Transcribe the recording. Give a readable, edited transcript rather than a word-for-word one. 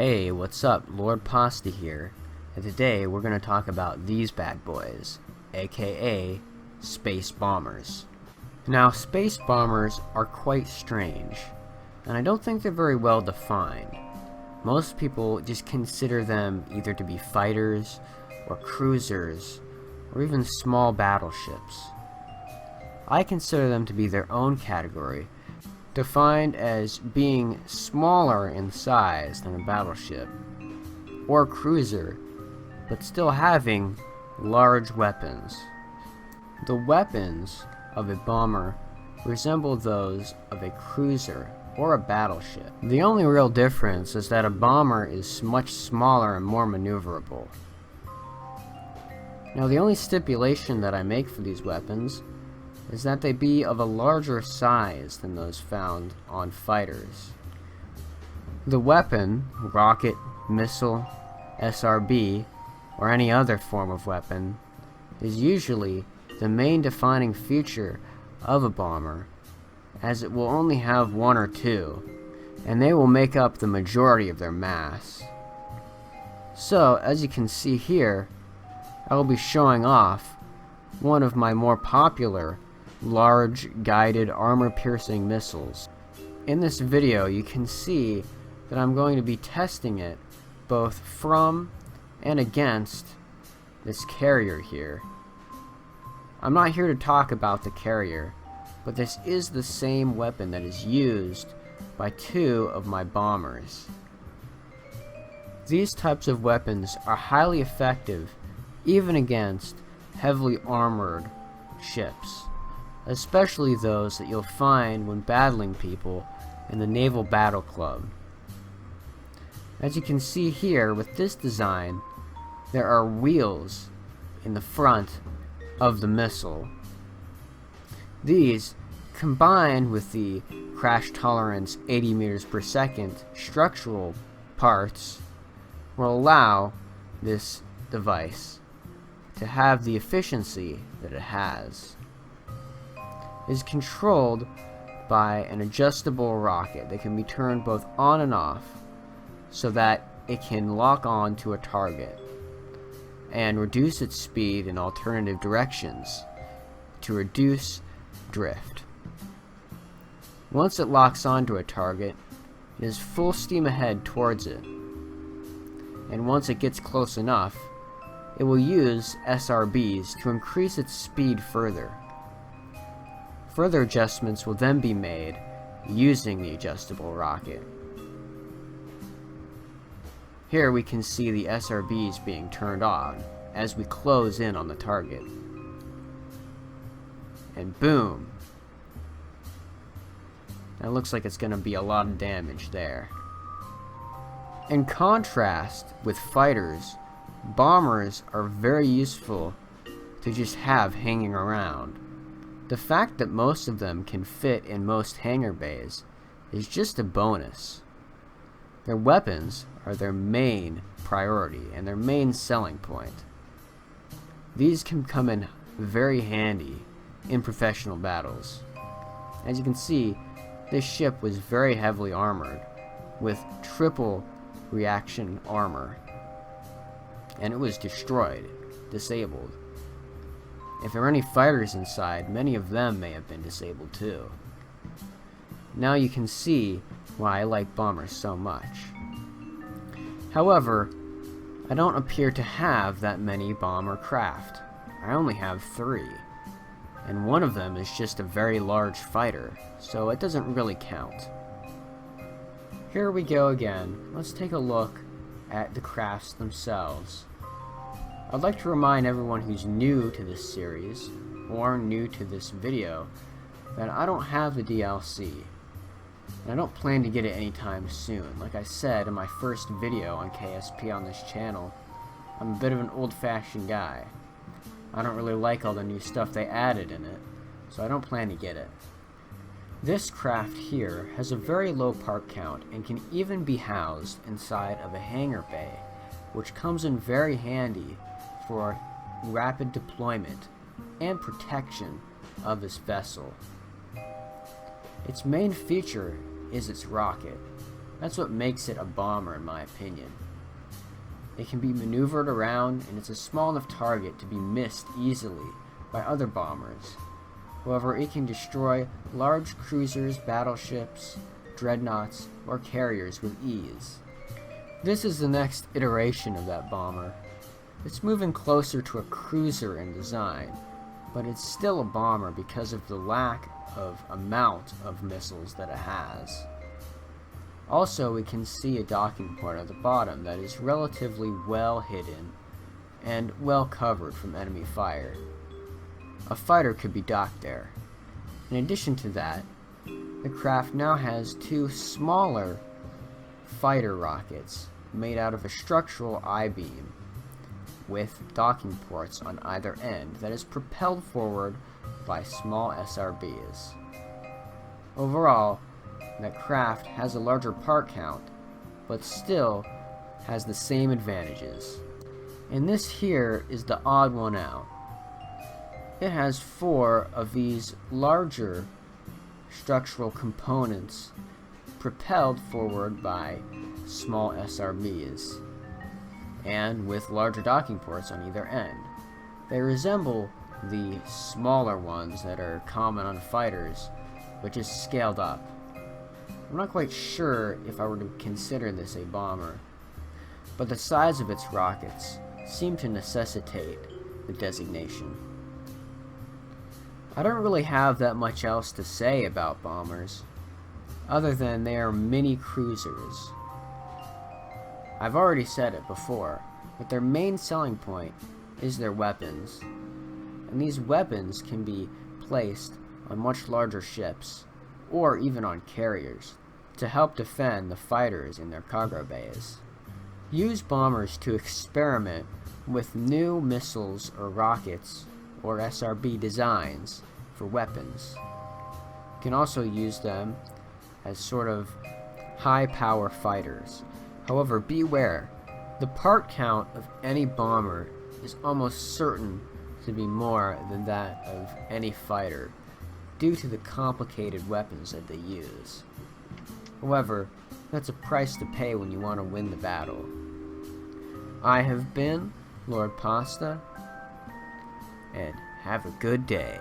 Hey, what's up? Lord Pasta here, and today we're going to talk about these bad boys, aka space bombers. Now, space bombers are quite strange, and I don't think they're very well defined. Most people just consider them either to be fighters, or cruisers, or even small battleships. I consider them to be their own category, defined as being smaller in size than a battleship or cruiser, but still having large weapons. The weapons of a bomber resemble those of a cruiser or a battleship. The only real difference is that a bomber is much smaller and more maneuverable. Now, the only stipulation that I make for these weapons is that they be of a larger size than those found on fighters. The weapon, rocket, missile, SRB, or any other form of weapon, is usually the main defining feature of a bomber, as it will only have one or two, and they will make up the majority of their mass. So, as you can see here, I will be showing off one of my more popular large guided armor-piercing missiles. In this video you can see that I'm going to be testing it both from and against this carrier here. I'm not here to talk about the carrier, but this is the same weapon that is used by two of my bombers. These types of weapons are highly effective even against heavily armored ships, especially those that you'll find when battling people in the Naval Battle Club. As you can see here with this design, there are wheels in the front of the missile. These, combined with the crash tolerance 80 meters per second structural parts, will allow this device to have the efficiency that it has. Is controlled by an adjustable rocket that can be turned both on and off so that it can lock on to a target and reduce its speed in alternative directions to reduce drift. Once it locks onto a target, it is full steam ahead towards it, and once it gets close enough, it will use SRBs to increase its speed further. Further adjustments will then be made using the adjustable rocket. Here we can see the SRBs being turned on as we close in on the target. And boom! That looks like it's going to be a lot of damage there. In contrast with fighters, bombers are very useful to just have hanging around. The fact that most of them can fit in most hangar bays is just a bonus. Their weapons are their main priority and their main selling point. These can come in very handy in professional battles. As you can see, this ship was very heavily armored with triple reaction armor, and it was destroyed, disabled. If there were any fighters inside, many of them may have been disabled too. Now you can see why I like bombers so much. However, I don't appear to have that many bomber craft. I only have 3, and one of them is just a very large fighter, so it doesn't really count. Here we go again. Let's take a look at the crafts themselves. I'd like to remind everyone who's new to this series, or new to this video, that I don't have the DLC, and I don't plan to get it anytime soon. Like I said in my first video on KSP on this channel, I'm a bit of an old-fashioned guy. I don't really like all the new stuff they added in it, so I don't plan to get it. This craft here has a very low part count and can even be housed inside of a hangar bay, which comes in very handy for rapid deployment and protection of this vessel. Its main feature is its rocket, That's what makes it a bomber in my opinion. It can be maneuvered around, and it's a small enough target to be missed easily by other bombers. However, it can destroy large cruisers, battleships, dreadnoughts, or carriers with ease. This is the next iteration of that bomber. It's moving closer to a cruiser in design, but it's still a bomber because of the lack of amount of missiles that it has. Also, we can see a docking port at the bottom that is relatively well hidden and well covered from enemy fire. A fighter could be docked there. In addition to that, the craft now has two smaller fighter rockets made out of a structural I-beam with docking ports on either end that is propelled forward by small SRBs. Overall, that craft has a larger part count, but still has the same advantages. And this here is the odd one out. It has 4 of these larger structural components propelled forward by small SRBs, and with larger docking ports on either end. They resemble the smaller ones that are common on fighters, but just scaled up. I'm not quite sure if I were to consider this a bomber, but the size of its rockets seem to necessitate the designation. I don't really have that much else to say about bombers, other than they are mini cruisers. I've already said it before, but their main selling point is their weapons, and these weapons can be placed on much larger ships, or even on carriers, to help defend the fighters in their cargo bays. Use bombers to experiment with new missiles or rockets or SRB designs for weapons. You can also use them as sort of high power fighters. However, beware, the part count of any bomber is almost certain to be more than that of any fighter due to the complicated weapons that they use. However, that's a price to pay when you want to win the battle. I have been Lord Pasta, and have a good day.